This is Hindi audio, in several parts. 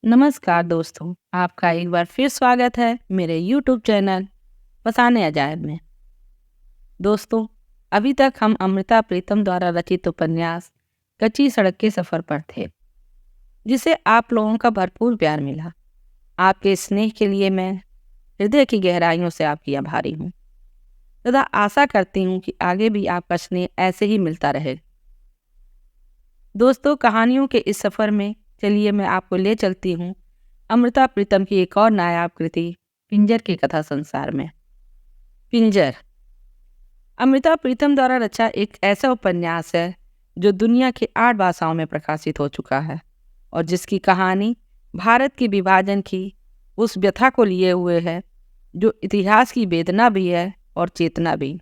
नमस्कार दोस्तों, आपका एक बार फिर स्वागत है मेरे YouTube चैनल फसाने अजायब में। दोस्तों, अभी तक हम अमृता प्रीतम द्वारा रचित उपन्यास कच्ची सड़क के सफ़र पर थे, जिसे आप लोगों का भरपूर प्यार मिला। आपके स्नेह के लिए मैं हृदय की गहराइयों से आपकी आभारी हूँ। सदा आशा करती हूँ कि आगे भी आपका स्नेह ऐसे ही मिलता रहे। दोस्तों, कहानियों के इस सफ़र में चलिए मैं आपको ले चलती हूँ अमृता प्रीतम की एक और नायाब कृति पिंजर की कथा संसार में। पिंजर अमृता प्रीतम द्वारा रचा एक ऐसा उपन्यास है जो दुनिया की 8 भाषाओं में प्रकाशित हो चुका है और जिसकी कहानी भारत के विभाजन की उस व्यथा को लिए हुए है जो इतिहास की वेदना भी है और चेतना भी।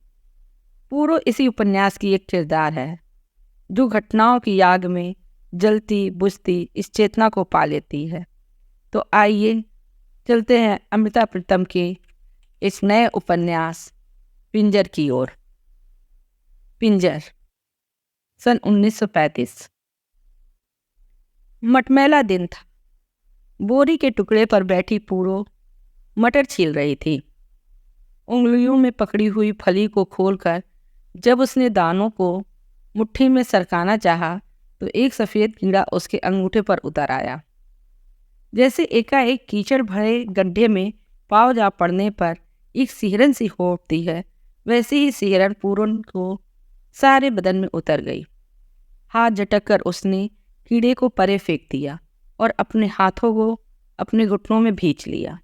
पूरो इसी उपन्यास की एक किरदार है जो घटनाओं की आग में जलती बुझती इस चेतना को पा लेती है। तो आइए चलते हैं अमृता प्रीतम के इस नए उपन्यास पिंजर की ओर। पिंजर सन 1935। मटमैला दिन था। बोरी के टुकड़े पर बैठी पूरो मटर छील रही थी। उंगलियों में पकड़ी हुई फली को खोलकर जब उसने दानों को मुट्ठी में सरकाना चाहा तो एक सफ़ेद कीड़ा उसके अंगूठे पर उतर आया। जैसे एकाएक कीचड़ भरे गड्ढे में पाँव जा पड़ने पर एक सिहरन सी हो उठती है, वैसे ही सिहरन पूरन को सारे बदन में उतर गई। हाथ झटक कर उसने कीड़े को परे फेंक दिया और अपने हाथों को अपने घुटनों में भींच लिया।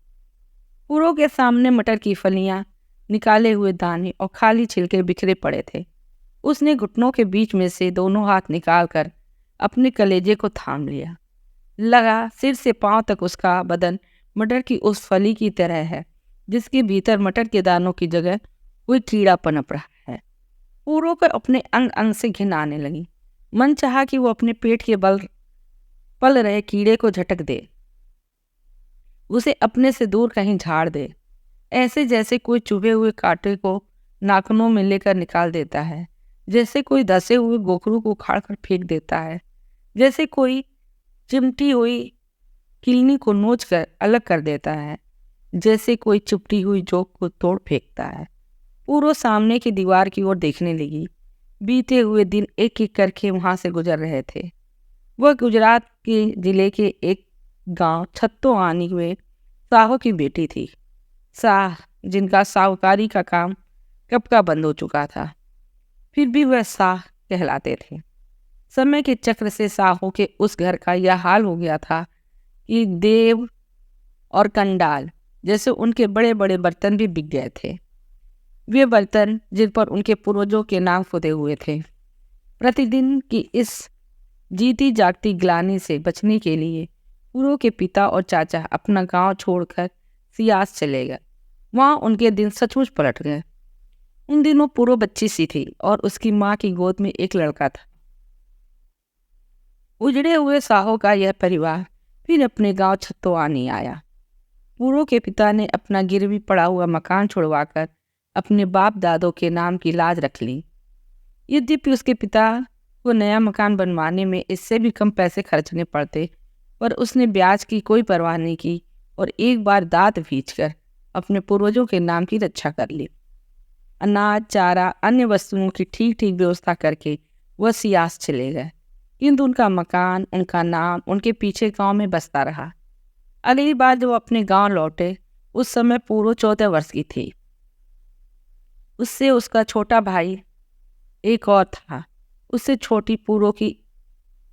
पूरो के सामने मटर की फलियां, निकाले हुए दाने और खाली छिलके बिखरे पड़े थे। उसने घुटनों के बीच में से दोनों हाथ निकालकर अपने कलेजे को थाम लिया। लगा सिर से पांव तक उसका बदन मटर की उस फली की तरह है जिसके भीतर मटर के दानों की जगह कोई कीड़ा पनप रहा है। पूरो को अपने अंग अंग से घिन आने लगी। मन चाहा कि वो अपने पेट के बल पल रहे कीड़े को झटक दे, उसे अपने से दूर कहीं झाड़ दे, ऐसे जैसे कोई चुभे हुए कांटे को नाखूनों में लेकर निकाल देता है, जैसे कोई धसे हुए गोखरू को उखाड़ कर फेंक देता है, जैसे कोई चिमटी हुई किलनी को नोच कर अलग कर देता है, जैसे कोई चुपटी हुई जोक को तोड़ फेंकता है। पूरो सामने की दीवार की ओर देखने लगी। बीते हुए दिन एक एक करके वहां से गुजर रहे थे। वह गुजरात के जिले के एक गांव छत्तो आनी हुए साहू की बेटी थी। साह जिनका साहूकारी का काम कब का बंद हो चुका था, फिर भी वह साह कहलाते थे। समय के चक्र से साहू के उस घर का यह हाल हो गया था कि देव और कंडाल जैसे उनके बड़े बड़े बर्तन भी बिक गए थे। वे बर्तन जिन पर उनके पूर्वजों के नाम खुदे हुए थे। प्रतिदिन की इस जीती जागती ग्लानि से बचने के लिए पूरो के पिता और चाचा अपना गांव छोड़कर सियास चले गए। वहाँ उनके दिन सचमुच पलट गए। उन दिनों पूरो बच्ची सी थी और उसकी माँ की गोद में एक लड़का था। उजड़े हुए साहों का यह परिवार फिर अपने गांव छत्तोआनी आया। पूरो के पिता ने अपना गिरवी पड़ा हुआ मकान छुड़वाकर अपने बाप दादों के नाम की लाज रख ली। यद्यपि उसके पिता को नया मकान बनवाने में इससे भी कम पैसे खर्चने पड़ते, पर उसने ब्याज की कोई परवाह नहीं की और एक बार दांत भींचकर अपने पूर्वजों के नाम की रक्षा कर ली। अनाज, चारा, अन्य वस्तुओं की ठीक ठीक व्यवस्था करके वह सियास चले गए, किंतु उनका मकान, उनका नाम उनके पीछे गांव में बसता रहा। अगली बार जब वो अपने गांव लौटे, उस समय पूरो 14 वर्ष की थी। उससे उसका छोटा भाई एक और था। उससे छोटी पूरो की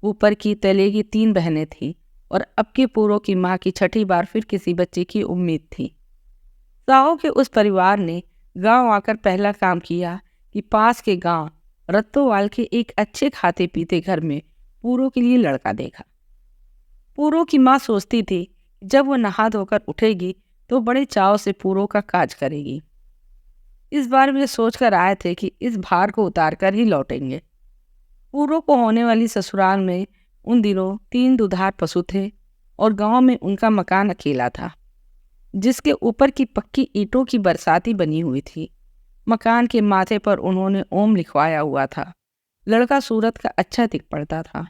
ऊपर की तले की 3 बहनें थीं और अब की पूरो की माँ की छठी बार फिर किसी बच्चे की उम्मीद थी। साहू के उस परिवार ने गांव आकर पहला काम किया कि पास के गांव रत्तोवाल के एक अच्छे खाते पीते घर में पूरो के लिए लड़का देखा। पूरो की माँ सोचती थी जब वो नहा धोकर उठेगी तो बड़े चाव से पूरो का काज करेगी। इस बार वे सोचकर आए थे कि इस भार को उतार कर ही लौटेंगे। पूरो को होने वाली ससुराल में उन दिनों 3 दुधार पशु थे और गांव में उनका मकान अकेला था, जिसके ऊपर की पक्की ईंटों की बरसाती बनी हुई थी। मकान के माथे पर उन्होंने ओम लिखवाया हुआ था। लड़का सूरत का अच्छा दिख पड़ता था।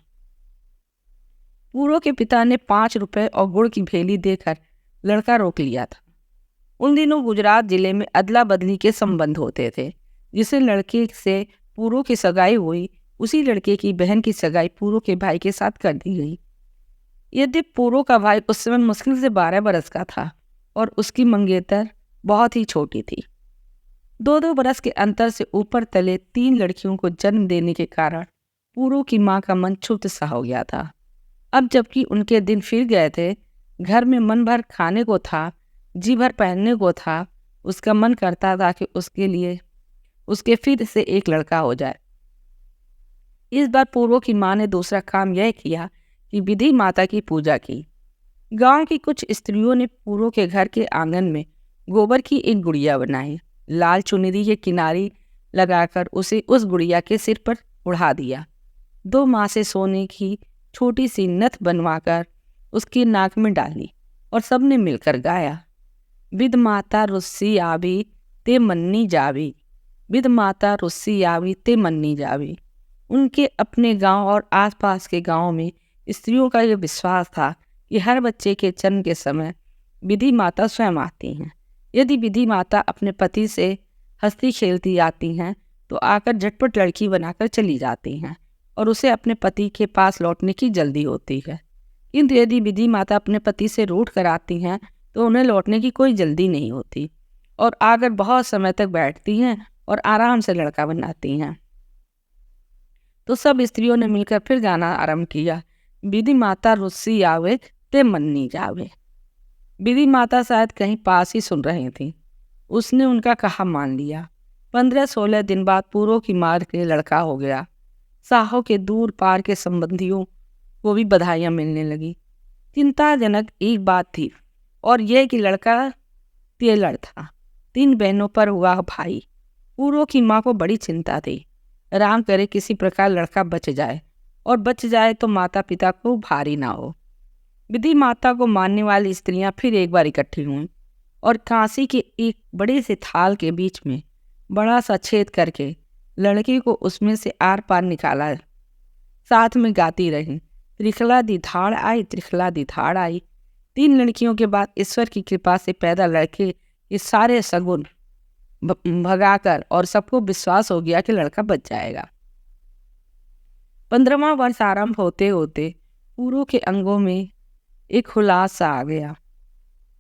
पूरो के पिता ने 5 रुपए और गुड़ की भेली देकर लड़का रोक लिया था। उन दिनों गुजरात जिले में अदला बदली के संबंध होते थे। जिसे लड़के से पूरो की सगाई हुई, उसी लड़के की बहन की सगाई पूरो के भाई के साथ कर दी गई। यदि पूरो का भाई उस समय मुश्किल से 12 बरस का था और उसकी मंगेतर बहुत ही छोटी थी। 2-2 बरस के अंतर से ऊपर तले 3 लड़कियों को जन्म देने के कारण पूरो की माँ का मन क्षुब्ध सा हो गया था। अब जबकि उनके दिन फिर गए थे, घर में मन भर खाने को था, जी भर पहनने को था, उसका मन करता था कि उसके फिर से एक लड़का हो जाए। इस बार पूरो की माँ ने दूसरा काम यह किया कि विधि माता की पूजा की। गांव की कुछ स्त्रियों ने पूरो के घर के आंगन में गोबर की एक गुड़िया बनाई। लाल चुनरी के किनारी लगाकर उसे उस गुड़िया के सिर पर उड़ा दिया। 2 मासे सोने की छोटी सी नथ बनवाकर उसकी नाक में डाली और सबने मिलकर गाया, विध माता रुस्सी आवी ते मन्नी जावी, विध माता रुस्सी आवी ते मन्नी जावी। उनके अपने गांव और आसपास के गांव में स्त्रियों का यह विश्वास था कि हर बच्चे के जन्म के समय विधि माता स्वयं आती हैं। यदि विधि माता अपने पति से हंसती खेलती आती हैं तो आकर झटपट लड़की बनाकर चली जाती हैं और उसे अपने पति के पास लौटने की जल्दी होती है। किंतु यदि विधि माता अपने पति से रूठ कर आती हैं तो उन्हें लौटने की कोई जल्दी नहीं होती और आकर बहुत समय तक बैठती हैं और आराम से लड़का बनाती हैं। तो सब स्त्रियों ने मिलकर फिर गाना आरंभ किया, विधि माता रुस्सी आवे ते मन्नी जावे। विधि माता शायद कहीं पास ही सुन रही थी। उसने उनका कहा मान लिया। 15-16 दिन बाद पूरो की मार के लड़का हो गया। साहो के दूर पार के संबंधियों को भी बधाइयाँ मिलने लगी। चिंताजनक एक बात थी और यह कि लड़का तेलड़ था। 3 बहनों पर हुआ भाई। पूरो की माँ को बड़ी चिंता थी। राम करे किसी प्रकार लड़का बच जाए और बच जाए तो माता पिता को भारी ना हो। विधि माता को मानने वाली स्त्रियां फिर एक बार इकट्ठी हुईं और कांसी के एक बड़े से थाल के बीच में बड़ा सा छेद करके लड़के को उसमें से आर पार निकाला। साथ में गाती रही, त्रिखला दी धाड़ आई, त्रिखला दी धाड़ आई। 3 लड़कियों के बाद ईश्वर की कृपा से पैदा लड़के ये सारे सगुन भगाकर और सबको विश्वास हो गया कि लड़का बच जाएगा। 15वां वर्ष आरंभ होते होते पूरो के अंगों में एक हुलास सा आ गया।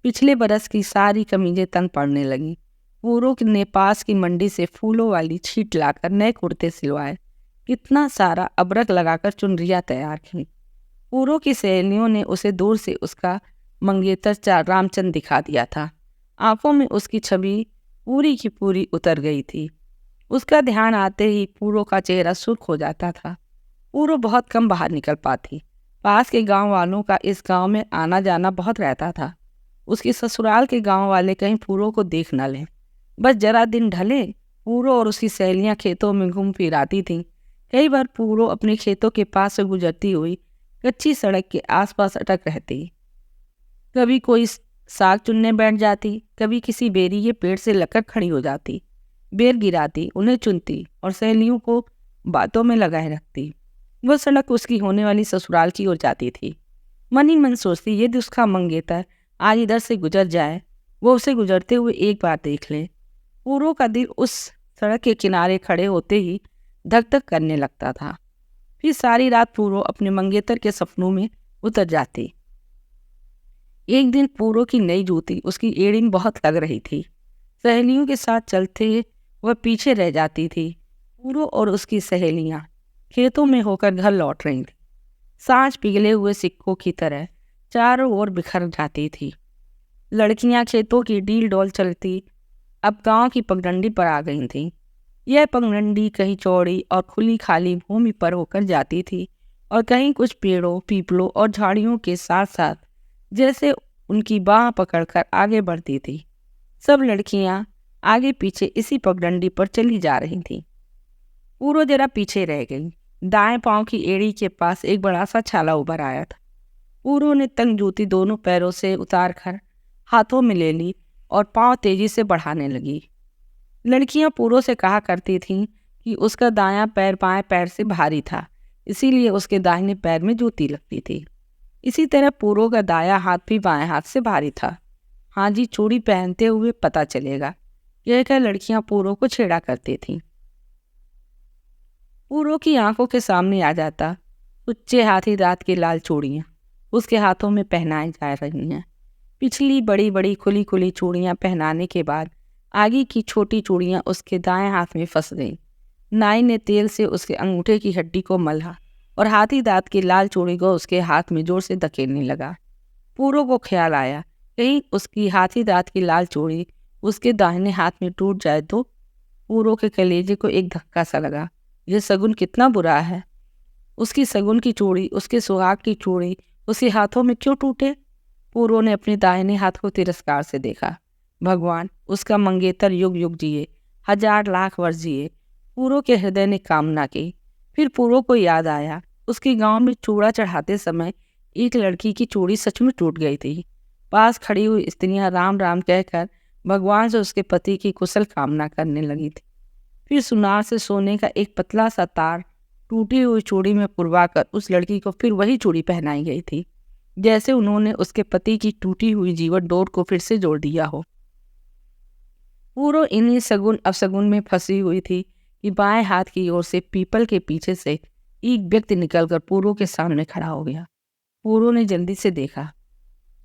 पिछले बरस की सारी कमीजें तंग पड़ने लगी। पूरो ने पास की मंडी से फूलों वाली छीट लाकर नए कुर्ते सिलवाए। कितना सारा अबरक लगाकर चुनरियाँ तैयार की। पूरो की सहेलियों ने उसे दूर से उसका मंगेतर रामचंद दिखा दिया था। आंखों में उसकी छवि पूरी की पूरी उतर गई थी। उसका ध्यान आते ही पूरो का चेहरा सुर्ख हो जाता था। पूरो बहुत कम बाहर निकल पाती। पास के गांव वालों का इस गांव में आना जाना बहुत रहता था। उसकी ससुराल के गांव वाले कहीं पूरो को देख न लें। बस जरा दिन ढले, पूरो और उसकी सहेलियां खेतों में घूम फिर आती थीं। कई बार पूरो अपने खेतों के पास से गुजरती हुई कच्ची सड़क के आसपास अटक रहती। कभी कोई साग चुनने बैठ जाती, कभी किसी बेरी के पेड़ से लगकर खड़ी हो जाती, बेर गिराती, उन्हें चुनती और सहेलियों को बातों में लगाए रखती। वह सड़क उसकी होने वाली ससुराल की ओर जाती थी। मन ही मन सोचती, यदि उसका मंगेतर आज इधर से गुजर जाए, वो उसे गुजरते हुए एक बार देख ले। पूरो का दिल उस सड़क के किनारे खड़े होते ही धक धक करने लगता था। फिर सारी रात पूरो अपने मंगेतर के सपनों में उतर जाती। एक दिन पूरो की नई जूती उसकी एड़ी में बहुत लग रही थी। सहेलियों के साथ चलते वह पीछे रह जाती थी। पूरो और उसकी सहेलियां खेतों में होकर घर लौट रही थी। सांझ पिघले हुए सिक्कों की तरह चारों ओर बिखर जाती थी। लड़कियां खेतों की डील डोल चलती अब गांव की पगडंडी पर आ गई थी। यह पगडंडी कहीं चौड़ी और खुली खाली भूमि पर होकर जाती थी और कहीं कुछ पेड़ों, पीपलों और झाड़ियों के साथ साथ जैसे उनकी बाह पकड़कर आगे बढ़ती थी। सब लड़कियां आगे पीछे इसी पगडंडी पर चली जा रही थीं। पूरो जरा पीछे रह गई। दाएं पांव की एड़ी के पास एक बड़ा सा छाला उभर आया था। पूरो ने तंग जूती दोनों पैरों से उतार कर हाथों में ले ली और पांव तेजी से बढ़ाने लगी। लड़कियां पूरो से कहा करती थीं कि उसका दायां पैर बाएं पैर से भारी था, इसीलिए उसके दाहिने पैर में जूती लगती थी। इसी तरह पूरो का दायां हाथ भी बाएं हाथ से भारी था। हाँ जी, चूड़ी पहनते हुए पता चलेगा, यह कह लड़कियां पूरो को छेड़ा करती थीं। पूरो की आंखों के सामने आ जाता उच्चे हाथी दांत की लाल चूड़ियां उसके हाथों में पहनाई जा रही हैं। पिछली बड़ी बड़ी खुली खुली चूड़ियां पहनाने के बाद आगे की छोटी चूड़ियां उसके दाएं हाथ में फंस गईं। नाई ने तेल से उसके अंगूठे की हड्डी को मला और हाथी दांत की लाल चूड़ी को उसके हाथ में जोर से धकेलने लगा। पूरो को ख्याल आया, कहीं उसकी हाथी दांत की लाल चूड़ी उसके दाहिने हाथ में टूट जाए तो। पूरो के कलेजे को एक धक्का सा लगा। यह शगुन कितना बुरा है। उसकी शगुन की चूड़ी, उसके सुहाग की चूड़ी उसके हाथों में क्यों टूटे। पूरो ने अपने दाहिने हाथ को तिरस्कार से देखा। भगवान उसका मंगेतर युग युग जिए, 1000 लाख वर्ष जिए। पूरो के हृदय ने कामना की। फिर पूरो को याद आया, उसके गांव में चूड़ा चढ़ाते समय एक लड़की की चूड़ी सच में टूट गई थी। पास खड़ी हुई स्त्रियां राम राम कहकर भगवान से उसके पति की कुशल कामना करने लगी थी। फिर सुनार से सोने का एक पतला सा तार टूटी हुई चूड़ी में पुरवाकर उस लड़की को फिर वही चूड़ी पहनाई गई थी, जैसे उन्होंने उसके पति की टूटी हुई जीवन डोर को फिर से जोड़ दिया हो। पूरो इन्हीं सगुन अपसगुन में फंसी हुई थी कि बाएं हाथ की ओर से पीपल के पीछे से एक व्यक्ति निकलकर पूरो के सामने खड़ा हो गया। पूरो ने जल्दी से देखा,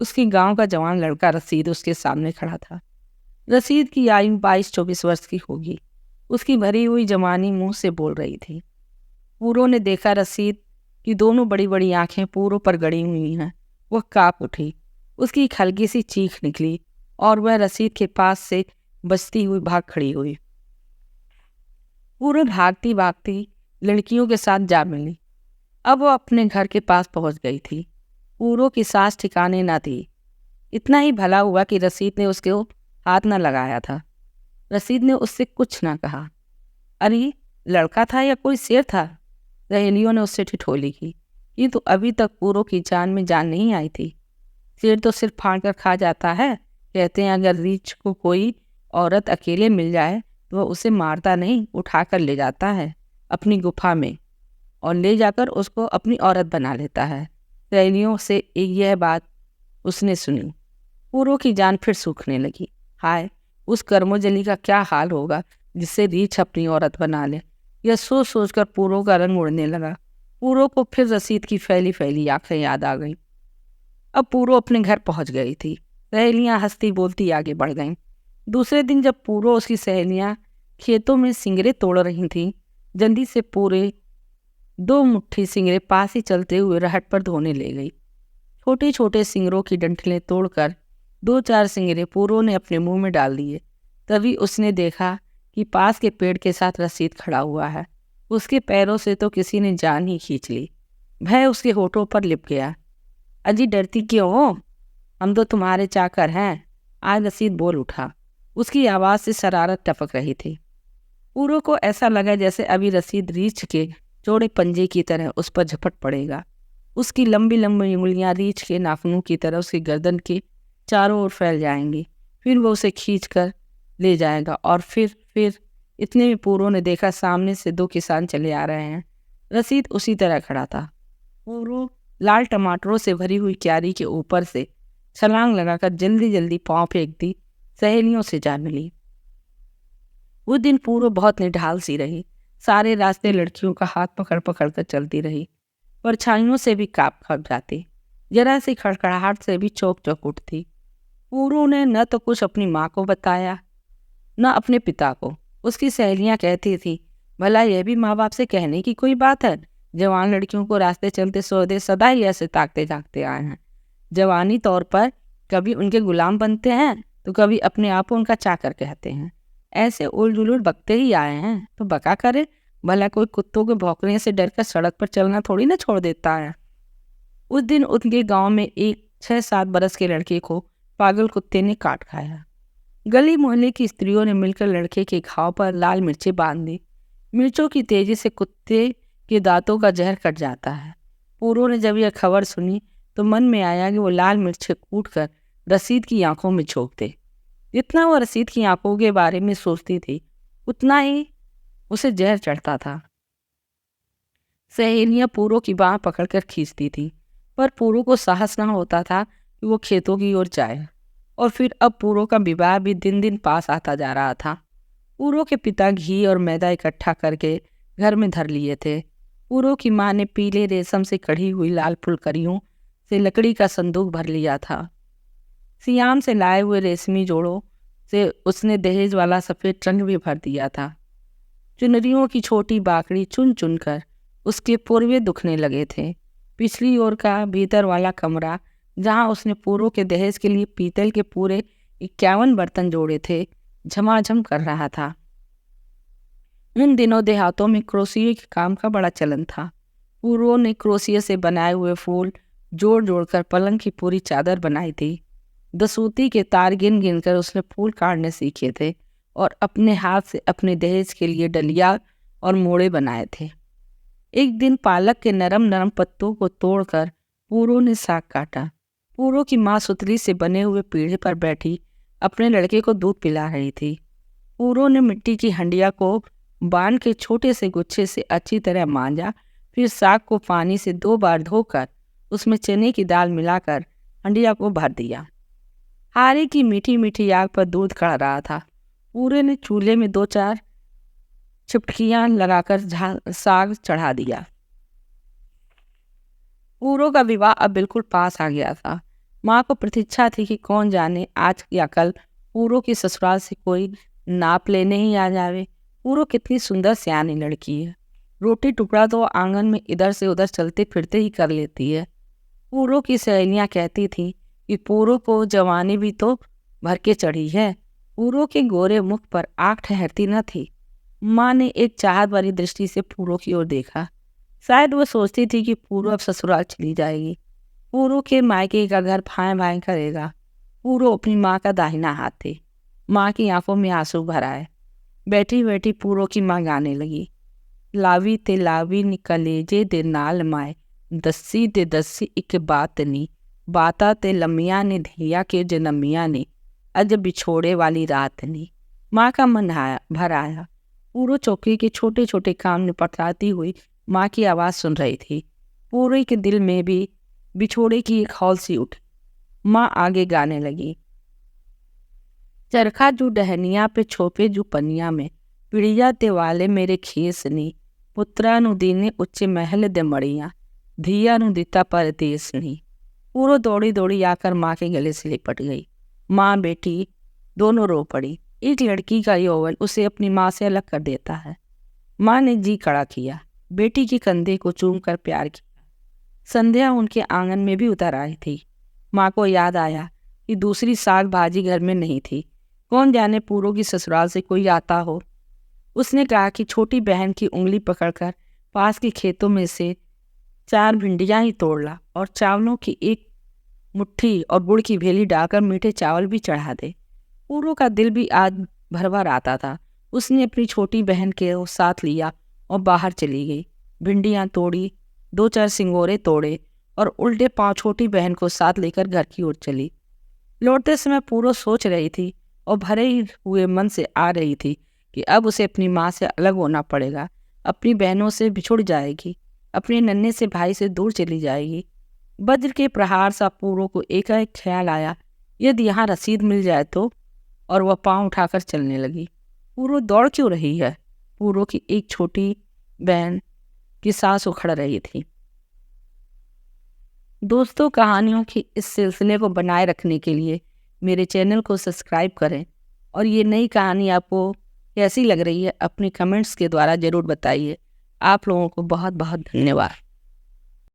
उसके गांव का जवान लड़का रसीद उसके सामने खड़ा था। रसीद की आयु 22-24 वर्ष की होगी। उसकी भरी हुई जवानी मुंह से बोल रही थी। पूरो ने देखा रसीद की दोनों बड़ी बड़ी आंखें पूरो पर गड़ी हुई हैं। वह कांप उठी, उसकी एक हल्की सी चीख निकली और वह रसीद के पास से बचती हुई भाग खड़ी हुई। पूरो भागती भागती लड़कियों के साथ जा मिली। अब वह अपने घर के पास पहुंच गई थी। पूरो की सांस ठिकाने न थी। इतना ही भला हुआ कि रसीद ने उसके हाथ न लगाया था। रसीद ने उससे कुछ न कहा। अरे लड़का था या कोई शेर था, सहेलियों ने उससे ठिठोली की। किंतु अभी तक पूरो की जान में जान नहीं आई थी। शेर तो सिर्फ फाड़ कर खा जाता है। कहते हैं अगर रीछ को कोई औरत अकेले मिल जाए तो वह उसे मारता नहीं, उठाकर ले जाता है अपनी गुफा में और ले जाकर उसको अपनी औरत बना लेता है। सहेलियों से यह बात उसने सुनी। पूरो की जान फिर सूखने लगी। हाय, उस कर्मोजली का क्या हाल होगा जिससे रीछ अपनी औरत बना ले। यह सोच सोचकर पूरो का रंग उड़ने लगा। पूरो को फिर रसीद की फैली फैली आंखें याद आ गईं। अब पूरो अपने घर पहुंच गई थी। सहेलियां हंसती बोलती आगे बढ़ गईं। दूसरे दिन जब पूरो उसकी सहेलियां खेतों में सिंगरे तोड़ रही थीं, जल्दी से पूरे 2 मुट्ठी सिंगरे पास ही चलते हुए रहट पर धोने ले गई। छोटे छोटे सिंगरों की डंठलें तोड़कर 2-4 सिंगरे पूरो ने अपने मुंह में डाल दिए। तभी उसने देखा कि पास के पेड़ के साथ रसीद खड़ा हुआ है। उसके पैरों से तो किसी ने जान ही खींच ली। भय उसके होठों पर लिप गया। अजी डरती क्यों हो, हम तो तुम्हारे चाकर हैं, आज रसीद बोल उठा। उसकी आवाज़ से शरारत टपक रही थी। पूरो को ऐसा लगा जैसे अभी रसीद रीछ के चौड़े पंजे की तरह उस पर झपट पड़ेगा। उसकी लंबी लंबी उंगलियां रीछ के नाखूनों की तरह उसकी गर्दन के चारों ओर फैल जाएंगी। फिर वो उसे खींच कर ले जाएगा और फिर इतने में पूरो ने देखा सामने से 2 किसान चले आ रहे हैं। रसीद उसी तरह खड़ा था। पूरो लाल टमाटरों से भरी हुई क्यारी के ऊपर से छलांग लगाकर जल्दी जल्दी पाँव फेंक दी। सहेलियों से जा मिली। उस दिन पूरो बहुत निढाल सी रही। सारे रास्ते लड़कियों का हाथ पकड़ पकड़ कर चलती रही। परछाइयों से भी कांप कांप जाती, जरा सी खड़खड़ाहट से भी चौंक चौंक उठती। पूरो ने न तो कुछ अपनी माँ को बताया न अपने पिता को। उसकी सहेलियां कहती थी, भला यह भी माँ बाप से कहने की कोई बात है। जवान लड़कियों को रास्ते चलते सौदे सदा ही ऐसे ताकते झांकते आए हैं। जवानी तौर पर कभी उनके गुलाम बनते हैं तो कभी अपने आप को उनका चाकर कहते हैं। ऐसे उल जुलूल बकते ही आए हैं तो बका करे। भला कोई कुत्तों के भौंकने से डरकर सड़क पर चलना थोड़ी ना छोड़ देता है। उस दिन उनके गांव में एक 6-7 बरस के लड़के को पागल कुत्ते ने काट खाया। गली मोहल्ले की स्त्रियों ने मिलकर लड़के के घाव पर लाल मिर्चें बांध दी। मिर्चों की तेजी से कुत्ते के दांतों का जहर कट जाता है। पूरो ने जब यह खबर सुनी तो मन में आया कि वो लाल मिर्चें कूट कर रसीद की आंखों में झोंक दे। जितना वो रसीद की आंखों के बारे में सोचती थी उतना ही उसे जहर चढ़ता था। सहेलियां पूरो की बाह पकड़कर खींचती थी। पर पूरू को साहस न होता था कि वो खेतों की ओर जाए। और फिर अब पूरू का विवाह भी दिन दिन पास आता जा रहा था। पूरू के पिता घी और मैदा इकट्ठा करके घर में धर लिए थे। पूरू की माँ ने पीले रेशम से कढ़ी हुई लाल फुलकरियों से लकड़ी का संदूक भर लिया था। सियाम से लाए हुए रेशमी जोड़ों से उसने दहेज वाला सफ़ेद ट्रंक भी भर दिया था। चुनरियों की छोटी बाकड़ी चुन चुन कर उसके पुरवे दुखने लगे थे। पिछली ओर का भीतर वाला कमरा, जहाँ उसने पूरू के दहेज के लिए पीतल के पूरे 51 बर्तन जोड़े थे, झमाझम कर रहा था। उन दिनों देहातों में क्रोशिये के काम का बड़ा चलन था। पूरू ने क्रोशिये से बनाए हुए फूल जोड़ जोड़कर पलंग की पूरी चादर बनाई थी। दसूती के तार गिन गिन कर उसने फूल काटने सीखे थे और अपने हाथ से अपने दहेज के लिए डलिया और मोड़े बनाए थे। एक दिन पालक के नरम नरम पत्तों को तोड़कर पूरू ने साग काटा। पूरू की माँ सुतली से बने हुए पीढ़े पर बैठी अपने लड़के को दूध पिला रही थी। पूरू ने मिट्टी की हंडिया को बांध के छोटे से गुच्छे से अच्छी तरह मांजा, फिर साग को पानी से 2 बार धोकर उसमें चने की दाल मिलाकर हंडिया को भर दिया। हारे की मीठी मीठी आग पर दूध कढ़ रहा था। पूरू ने चूल्हे में 2-4 चिपटियाँ लगाकर साग चढ़ा दिया। पूरू का विवाह अब बिल्कुल पास आ गया था। माँ को प्रतीक्षा थी कि कौन जाने आज या कल पूरू की ससुराल से कोई नाप लेने ही आ जावे। पूरू कितनी सुंदर सियानी लड़की है। रोटी टुकड़ा तो आंगन में इधर से उधर चलते फिरते ही कर लेती है। पूरू की सहेलियाँ कहती थीं कि पूरू को जवानी भी तो भर के चढ़ी है। पूरू के गोरे मुख पर आँख ठहरती न थी। माँ ने एक चाहत भरी दृष्टि से पूरू की ओर देखा। शायद वो सोचती थी कि पूरू अब ससुराल चली जाएगी। पूरू के मायके का घर फाएं फाएं करेगा। पूरू अपनी माँ का दाहिना हाथ थी। माँ की आंखों में आंसू भर आए। बैठी बैठी पूरू की माँ गाने लगी। लावी ते लावी नी कलेजे दे नाल माए, दस्सी ते दस्सी एक बात नी, बाता ते लमिया ने धिया के जनमिया ने, अज बिछोड़े वाली रात नी। माँ का मन भर आया। पूरू चौकी के छोटे छोटे काम निपटाती हुई माँ की आवाज़ सुन रही थी। पूरू के दिल में भी बिछोड़े की एक हौल सी उठी। माँ आगे गाने लगी। चरखा जू डहनिया पे छोपे जू पनिया में, पिड़िया ते वाले मेरे खेस नी, पुत्रा नु दीने उच्चे महल दे मड़िया, धिया नु दिता परदेस नी। पूरू दौड़ी दौड़ी आकर माँ के गले से लिपट गई। माँ बेटी दोनों रो पड़ी। एक लड़की का यौवन उसे अपनी माँ से अलग कर देता है। माँ ने जी कड़ा किया, बेटी के कंधे को चूम कर प्यार किया। संध्या उनके आंगन में भी उतर आई थी। माँ को याद आया कि दूसरी साग भाजी घर में नहीं थी। कौन जाने पूरू की ससुराल से कोई आता हो। उसने कहा कि छोटी बहन की उंगली पकड़कर पास के खेतों में से 4 भिंडियाँ ही तोड़ ला और चावलों की एक मुट्ठी और गुड़ की भेली डालकर मीठे चावल भी चढ़ा दे। पूरू का दिल भी आज भर भर आता था। उसने अपनी छोटी बहन के साथ लिया और बाहर चली गई। भिंडियाँ तोड़ी, 2-4 सिंगोरे तोड़े और उल्टे पाँव छोटी बहन को साथ लेकर घर की ओर चली। लौटते समय पूरू सोच रही थी और भरे हुए मन से आ रही थी कि अब उसे अपनी माँ से अलग होना पड़ेगा। अपनी बहनों से बिछुड़ जाएगी, अपने नन्हे से भाई से दूर चली जाएगी। वज्र के प्रहार सा पूरू को एकाएक ख्याल आया, यदि यहाँ रसीद मिल जाए तो, और वह पाँव उठाकर चलने लगी। पूरू दौड़ क्यों रही है? पूरू की एक छोटी बहन की सांस उखड़ रही थी। दोस्तों, कहानियों की इस सिलसिले को बनाए रखने के लिए मेरे चैनल को सब्सक्राइब करें और ये नई कहानी आपको कैसी लग रही है अपने कमेंट्स के द्वारा ज़रूर बताइए। आप लोगों को बहुत बहुत धन्यवाद।